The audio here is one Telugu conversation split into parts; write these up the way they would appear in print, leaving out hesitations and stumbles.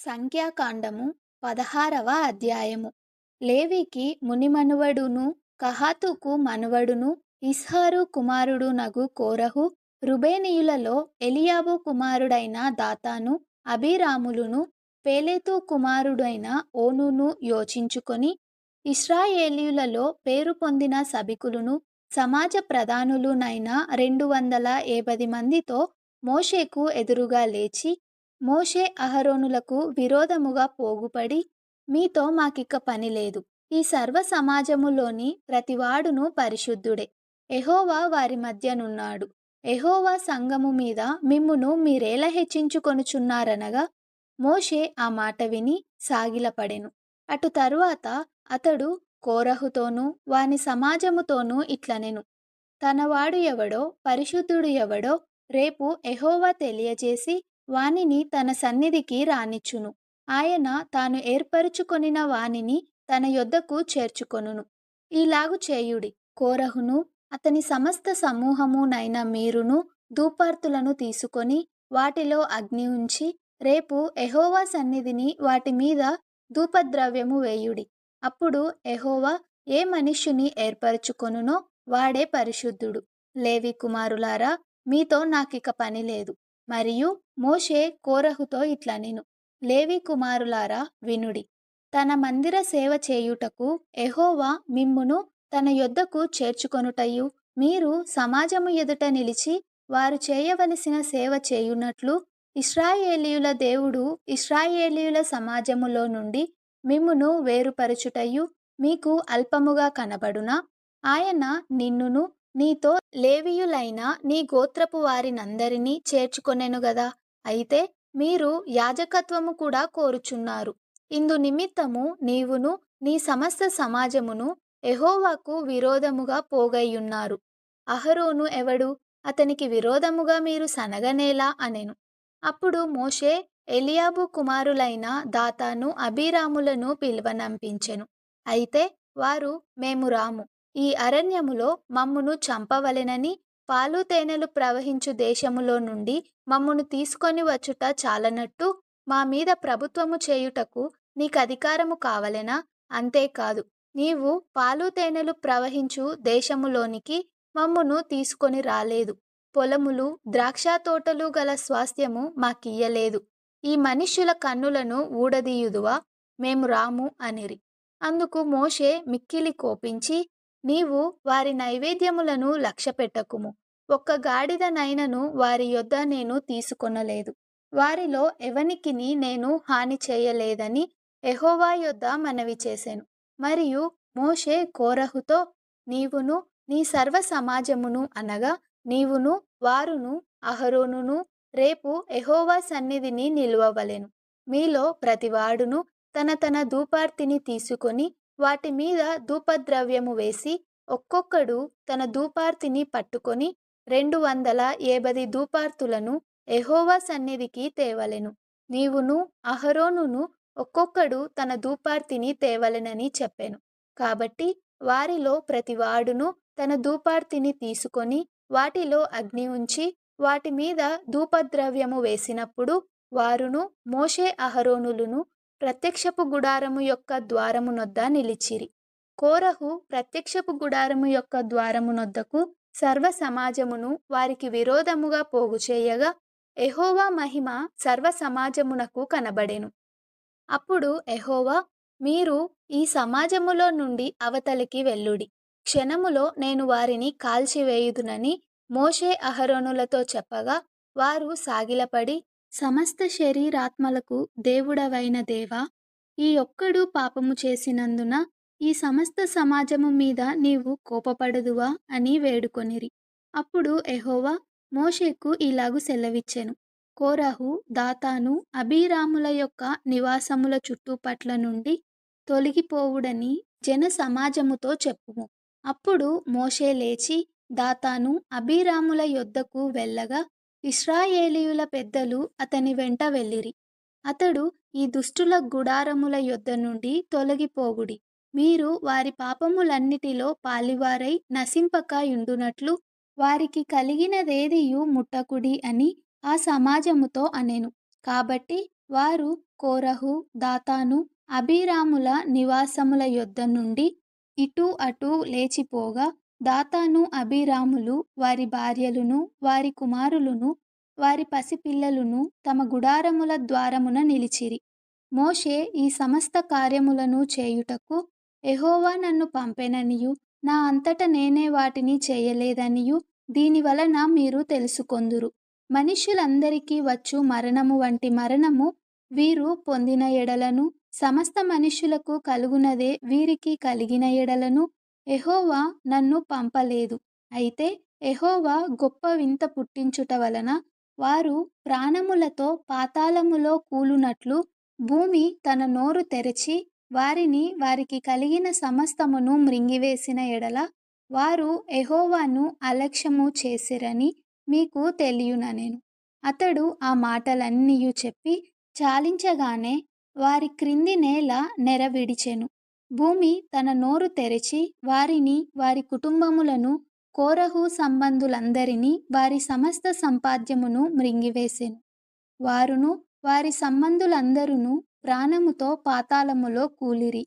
సంఖ్యాకాండము 16వ అధ్యాయము. లేవికి మునిమనువడును కహాతుకు మనువడును ఇస్హారు కుమారుడు నగు కోరహు రుబేనీయులలో ఎలియాబు కుమారుడైన దాతాను అబీరాములును పేలేతు కుమారుడైన ఓనును యోచించుకొని ఇశ్రాయేలీయులలో పేరు పొందిన సభికులును సమాజ ప్రధానులునైన 250 మందితో మోషేకు ఎదురుగా లేచి, మోషే అహరోనులకు విరోధముగా పోగుపడి, మీతో మాకిక పనిలేదు. ఈ సర్వ సమాజములోని ప్రతివాడును పరిశుద్ధుడే. యెహోవా వారి మధ్యనున్నాడు. యెహోవా సంఘము మీద మిమ్మును మీరేల హెచ్చించుకొనుచున్నారనగా మోషే ఆ మాట విని సాగిలపడెను. అటు తరువాత అతడు కోరహుతోనూ వాని సమాజముతోనూ ఇట్లనెను: తనవాడు ఎవడో పరిశుద్ధుడు ఎవడో రేపు యెహోవా తెలియజేసి వానిని తన సన్నిధికి రానిచ్చును. ఆయన తాను ఏర్పరచుకొనిన వానిని తన యొద్దకు చేర్చుకొనును. ఈలాగు చేయుడి. కోరహును అతని సమస్త సమూహమునైన మీరును ధూపార్తులను తీసుకొని వాటిలో అగ్ని ఉంచి రేపు యెహోవా సన్నిధిని వాటి మీద ధూపద్రవ్యము వేయుడి. అప్పుడు యెహోవా ఏ మనుష్యుని ఏర్పరచుకొనునో వాడే పరిశుద్ధుడు. లేవి కుమారులారా, మీతో నాకిక పనిలేదు. మరియు మోషే కోరహుతో ఇట్లనెను: లేవి కుమారులారా వినుడి. తన మందిర సేవ చేయుటకు యెహోవా మిమ్మును తన యొద్దకు చేర్చుకొనుటయు, మీరు సమాజము ఎదుట నిలిచి వారు చేయవలసిన సేవ చేయునట్లు ఇశ్రాయేలీయుల దేవుడు ఇశ్రాయేలీయుల సమాజములో నుండి మిమ్మును వేరుపరచుటయు మీకు అల్పముగా కనబడునా? ఆయన నిన్నును నీతో లేవీయులైన నీ గోత్రపు వారినందరినీ చేర్చుకొనెను గదా. అయితే మీరు యాజకత్వము కూడా కోరుచున్నారు. ఇందు నిమిత్తము నీవును నీ సమస్త సమాజమును యెహోవాకు విరోధముగా పోగైయున్నారు. అహరోను ఎవడు? అతనికి విరోధముగా మీరు సనగనేలా అనెను. అప్పుడు మోషే ఎలియాబు కుమారులైన దాతాను అబీరాములను పిలువనంపించెను. అయితే వారు, మేము రాము. ఈ అరణ్యములో మమ్మును చంపవలెనని పాలు తేనెలు ప్రవహించు దేశములో నుండి మమ్మును తీసుకొని వచ్చుట చాలనట్టు మా మీద ప్రభుత్వము చేయుటకు నీకధికారము కావలెనా? అంతేకాదు, నీవు పాలు తేనెలు ప్రవహించు దేశములోనికి మమ్మును తీసుకొని రాలేదు. పొలములు ద్రాక్ష తోటలు గల స్వాస్థ్యము మాకియ్యలేదు. ఈ మనుష్యుల కన్నులను ఊడదీయుదువా? మేము రాము అనిరి. అందుకు మోషే మిక్కిలి కోపించి, నీవు వారి నైవేద్యములను లక్ష్యపెట్టకుము. ఒక్క గాడిదనైనను వారి యొద్ద నేను తీసుకొనలేదు. వారిలో ఎవనికిని నేను హాని చేయలేదని యెహోవా యొద్ద మనవి చేసెను. మరియు మోషే కోరహుతో, నీవును నీ సర్వ సమాజమును అనగా నీవును వారును అహరోనును రేపు యెహోవా సన్నిధిని నిలువవలెను. మీలో ప్రతివాడును తన తన ధూపార్తిని తీసుకొని వాటి మీద ధూపద్రవ్యము వేసి ఒక్కొక్కడు తన ధూపార్తిని పట్టుకొని 250 ధూపార్తులను యెహోవా సన్నిధికి తేవలెను. నీవును అహరోనును ఒక్కొక్కడు తన ధూపార్తిని తేవలెనని చెప్పెను. కాబట్టి వారిలో ప్రతివాడును తన ధూపార్తిని తీసుకొని వాటిలో అగ్ని ఉంచి వాటి మీద ధూపద్రవ్యము వేసినప్పుడు వారును మోషే అహరోనులును ప్రత్యక్షపు గుడారము యొక్క ద్వారమునొద్ద నిలిచిరి. కోరహు ప్రత్యక్షపు గుడారము యొక్క ద్వారమునొద్దకు సర్వ సమాజమును వారికి విరోధముగా పోగుచేయగా యెహోవా మహిమ సర్వ సమాజమునకు కనబడెను. అప్పుడు యెహోవా, మీరు ఈ సమాజములో నుండి అవతలికి వెళ్ళుడి. క్షణములో నేను వారిని కాల్చివేయుదునని మోషే అహరోనులతో చెప్పగా వారు సాగిలపడి, సమస్త శరీరాత్మలకు దేవుడవైన దేవా, ఈ ఒక్కడు పాపము చేసినందున ఈ సమస్త సమాజము మీద నీవు కోపపడదువా అని వేడుకొనిరి. అప్పుడు యెహోవా మోషేకు ఇలాగు సెలవిచ్చెను: కోరహు దాతాను అబీరాముల యొక్క నివాసముల చుట్టుపట్ల నుండి తొలగిపోవుడని జన సమాజముతో చెప్పుము. అప్పుడు మోషే లేచి దాతాను అబీరాముల యొద్దకు వెళ్ళగా ఇశ్రాయేలీయుల పెద్దలు అతని వెంట వెళ్ళిరి. అతడు, ఈ దుష్టుల గుడారముల యొద్ద నుండి తొలగిపోవుడి. మీరు వారి పాపములన్నిటిలో పాలివారై నశింపక యుండునట్లు వారికి కలిగినదేదియు ముట్టకుడి అని ఆ సమాజముతో అనెను. కాబట్టి వారు కోరహు, దాతాను, అబీరాముల నివాసముల యొద్ద నుండి ఇటూ అటూ లేచిపోగా, దాతాను అబీరాములు వారి భార్యలును వారి కుమారులును వారి పసిపిల్లలును తమ గుడారముల ద్వారమున నిలిచిరి. మోషే ఈ సమస్త కార్యములను చేయుటకు యెహోవా నన్ను పంపెననియు, నా అంతట నేనే వాటిని చేయలేదనియు దీనివలన మీరు తెలుసుకొందురు. మనుష్యులందరికీ వచ్చు మరణము వంటి మరణము వీరు పొందిన ఎడలను, సమస్త మనుష్యులకు కలుగునదే వీరికి కలిగిన ఎడలను యెహోవా నన్ను పంపలేదు. అయితే యెహోవా గొప్ప వింత పుట్టించుట వలన వారు ప్రాణములతో పాతాళములో కూలునట్లు భూమి తన నోరు తెరచి వారిని వారికి కలిగిన సమస్తమును మ్రింగివేసిన ఎడల వారు యెహోవాను అలక్ష్యము చేసిరని మీకు తెలియుననెను. అతడు ఆ మాటలన్నీయు చెప్పి చాలించగానే వారి క్రింది నేల నెర విడిచెను. భూమి తన నోరు తెరచి వారిని వారి కుటుంబములను కోరహు సంబంధులందరినీ వారి సమస్త సంపాద్యమును మ్రింగివేసెను. వారును వారి సంబంధులందరును ప్రాణముతో పాతాళములో కూలిరి.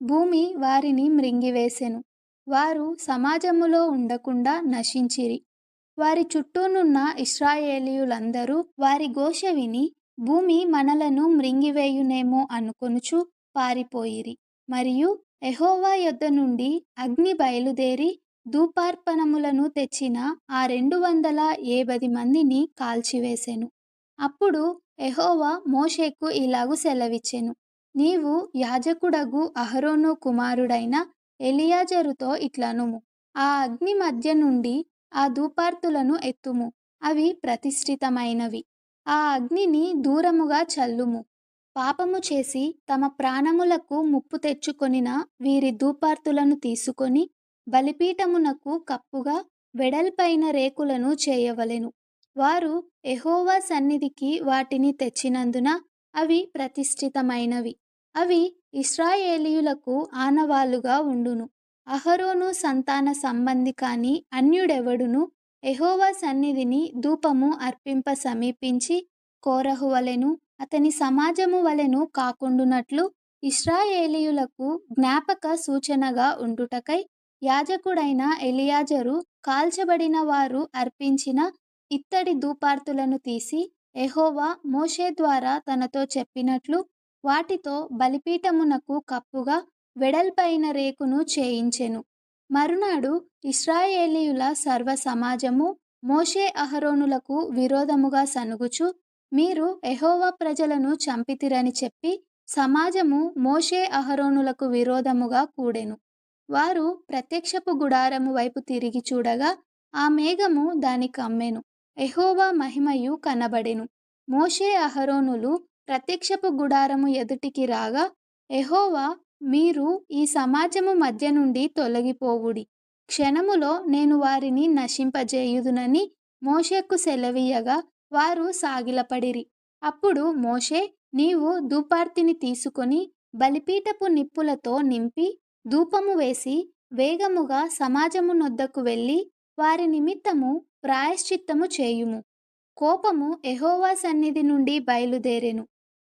భూమి వారిని మ్రింగివేసెను. వారు సమాజములో ఉండకుండా నశించిరి. వారి చుట్టూనున్న ఇశ్రాయేలీయులందరూ వారి ఘోష విని భూమి మనలను మ్రింగివేయునేమో అనుకొనుచు పారిపోయిరి. మరియు యెహోవా యొద్ద నుండి అగ్ని బయలుదేరి ధూపార్పణములను తెచ్చిన ఆ 280 మందిని కాల్చివేసెను. అప్పుడు యెహోవా మోషేకు ఇలాగు సెలవిచ్చెను. నీవు యాజకుడగు అహరోను కుమారుడైన ఎలియాజరుతో ఇట్లనుము. ఆ అగ్ని మధ్య నుండి ఆ ధూపార్తులను ఎత్తుము. అవి ప్రతిష్ఠితమైనవి. ఆ అగ్నిని దూరముగా చల్లుము. పాపము చేసి తమ ప్రాణములకు ముప్పు తెచ్చుకొనిన వీరి ధూపార్తులను తీసుకొని బలిపీఠమునకు కప్పుగా వెడల్పైన రేకులను చేయవలెను. వారు యెహోవా సన్నిధికి వాటిని తెచ్చినందున అవి ప్రతిష్ఠితమైనవి. అవి ఇశ్రాయేలీయులకు ఆనవాలుగా ఉండును. అహరోను సంతాన సంబంధి కాని అన్యుడెవడును యెహోవా సన్నిధిని ధూపము అర్పింప సమీపించి కోరహు వలెను అతని సమాజము వలెను కాకుండునట్లు ఇశ్రాయేలీయులకు జ్ఞాపక సూచనగా ఉండుటకై యాజకుడైన ఎలియాజరు కాల్చబడిన వారు అర్పించిన ఇత్తడి ధూపార్తులను తీసి యెహోవా మోషే ద్వారా తనతో చెప్పినట్లు వాటితో బలిపీఠమునకు కప్పుగా వెడల్పైన రేకును చేయించెను. మరునాడు ఇశ్రాయేలీయుల సర్వ సమాజము మోషే అహరోనులకు విరోధముగా సనుగుచు, మీరు యెహోవా ప్రజలను చంపితిరని చెప్పి సమాజము మోషే అహరోనులకు విరోధముగా కూడెను. వారు ప్రత్యక్షపు గుడారము వైపు తిరిగి చూడగా ఆ మేఘము దాని కమ్మెను. యెహోవా మహిమయు కనబడెను. మోషే అహరోనులు ప్రత్యక్షపు గుడారము ఎదుటికి రాగా యెహోవా, మీరు ఈ సమాజము మధ్య నుండి తొలగిపోవుడి. క్షణములో నేను వారిని నశింపజేయుదునని మోషేకు సెలవీయగా వారు సాగిలపడిరి. అప్పుడు మోషే, నీవు ధూపార్తిని తీసుకొని బలిపీఠపు నిప్పులతో నింపి ధూపము వేసి వేగముగా సమాజము నొద్దకు వెళ్ళి వారి నిమిత్తము ప్రాయశ్చిత్తము చేయుము. కోపము యెహోవా సన్నిధి నుండి బయలుదేరెను.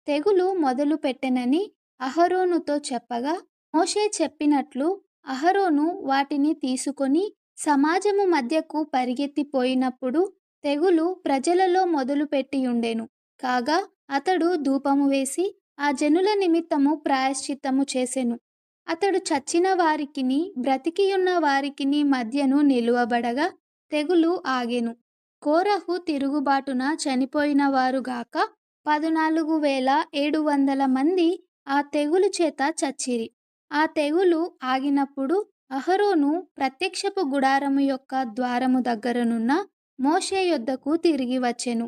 తెగులు మొదలు పెట్టెనని అహరోనుతో చెప్పగా మోషే చెప్పినట్లు అహరోను వాటిని తీసుకొని సమాజము మధ్యకు పరిగెత్తిపోయినప్పుడు తెగులు ప్రజలలో మొదలుపెట్టియుండెను. కాగా అతడు ధూపము వేసి ఆ జనుల నిమిత్తము ప్రాయశ్చిత్తము చేసెను. అతడు చచ్చిన వారికిని బ్రతికియున్న వారికిని మధ్యను నిలువబడగా తెగులు ఆగెను. కోరహు తిరుగుబాటున చనిపోయిన వారుగాక 14,700 మంది ఆ తెగులు చేత చచ్చిరి. ఆ తెగులు ఆగినప్పుడు అహరోను ప్రత్యక్షపు గుడారము యొక్క ద్వారము దగ్గరనున్న మోషే యొద్దకు తిరిగి వచ్చెను.